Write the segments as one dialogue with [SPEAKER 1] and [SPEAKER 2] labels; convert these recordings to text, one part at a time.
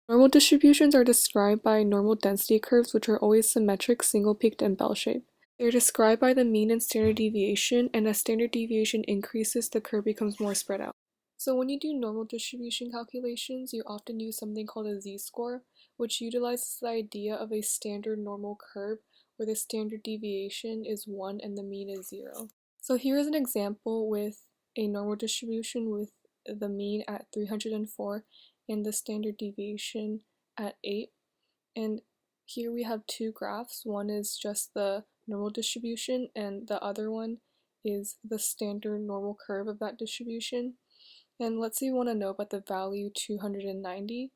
[SPEAKER 1] Normal distributions are described by normal density curves, which are always symmetric, single-peaked, and bell-shaped. They're described by the mean and standard deviation, and as standard deviation increases, the curve becomes more spread out. So when you do normal distribution calculations, you often use something called a z-score, which utilizes the idea of a standard normal curve where the standard deviation is 1 and the mean is 0. So here is an example with a normal distribution with the mean at 304 and the standard deviation at 8. And here we have two graphs. One is just the normal distribution and the other one is the standard normal curve of that distribution. And let's say we want to know about the value 290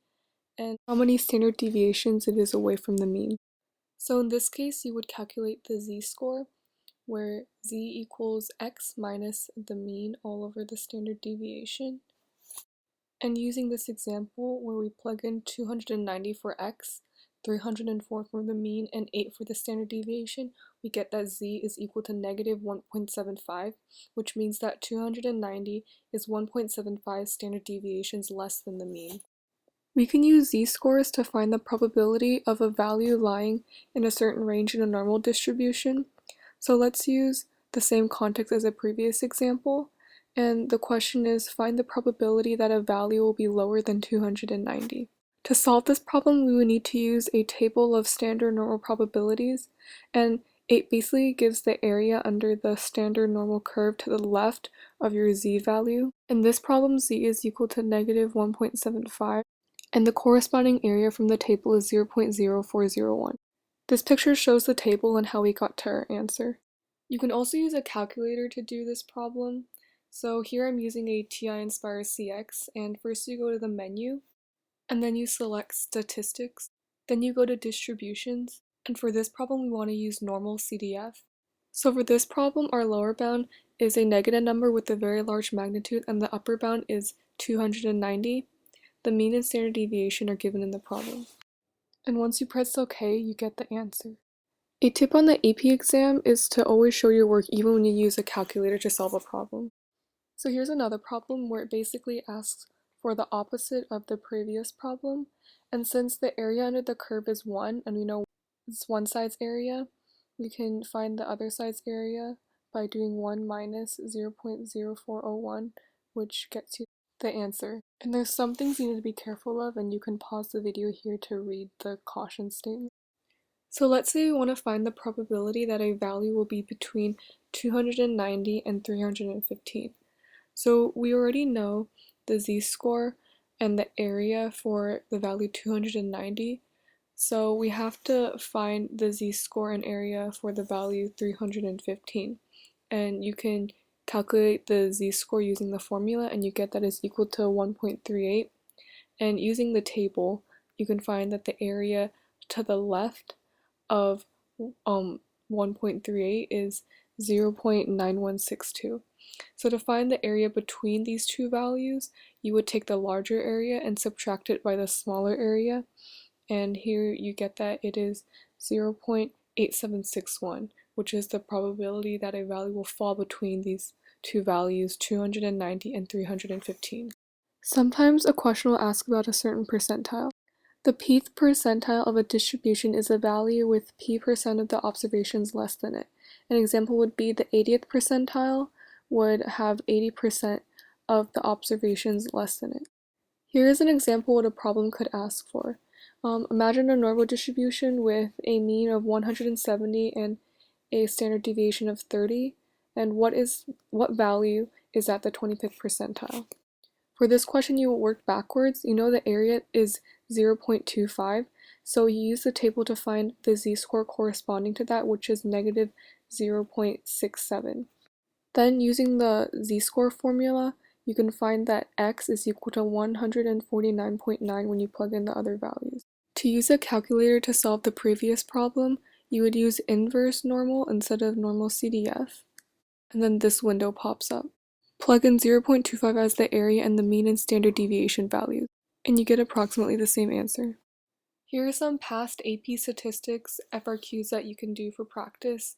[SPEAKER 1] and how many standard deviations it is away from the mean. So in this case, you would calculate the z-score, where z equals x minus the mean all over the standard deviation. And using this example where we plug in 290 for x, 304 for the mean, and 8 for the standard deviation, we get that z is equal to negative 1.75, which means that 290 is 1.75 standard deviations less than the mean. We can use z-scores to find the probability of a value lying in a certain range in a normal distribution. So let's use the same context as a previous example, and the question is find the probability that a value will be lower than 290. To solve this problem, we would need to use a table of standard normal probabilities, and it basically gives the area under the standard normal curve to the left of your z value. In this problem, z is equal to negative 1.75, and the corresponding area from the table is 0.0401. This picture shows the table and how we got to our answer. You can also use a calculator to do this problem. So here I'm using a TI Nspire CX, and first you go to the menu, and then you select Statistics, then you go to Distributions, and for this problem we want to use normal CDF. So for this problem, our lower bound is a negative number with a very large magnitude, and the upper bound is 290. The mean and standard deviation are given in the problem. And once you press OK, you get the answer. A tip on the AP exam is to always show your work even when you use a calculator to solve a problem. So here's another problem where it basically asks for the opposite of the previous problem. And since the area under the curve is 1, and we know it's one side's area, we can find the other side's area by doing 1 minus 0.0401, which gets you the answer. And there's some things you need to be careful of, and you can pause the video here to read the caution statement. So let's say we want to find the probability that a value will be between 290 and 315. So we already know the z-score and the area for the value 290. So we have to find the z-score and area for the value 315. And you can calculate the z-score using the formula, and you get that is equal to 1.38. And using the table, you can find that the area to the left of 1.38 is 0.9162. So to find the area between these two values, you would take the larger area and subtract it by the smaller area, and here you get that it is 0.8761, which is the probability that a value will fall between these two values, 290 and 315. Sometimes a question will ask about a certain percentile. The pth percentile of a distribution is a value with p% of the observations less than it. An example would be the 80th percentile would have 80% of the observations less than it. Here is an example what a problem could ask for. Imagine a normal distribution with a mean of 170 and a standard deviation of 30, and what value is at the 25th percentile? For this question, you will work backwards. You know the area is 0.25, so you use the table to find the z-score corresponding to that, which is negative 0.67. Then using the z-score formula, you can find that x is equal to 149.9 when you plug in the other values. To use a calculator to solve the previous problem, you would use inverse normal instead of normal CDF, and then this window pops up. Plug in 0.25 as the area and the mean and standard deviation values, and you get approximately the same answer. Here are some past AP statistics FRQs that you can do for practice.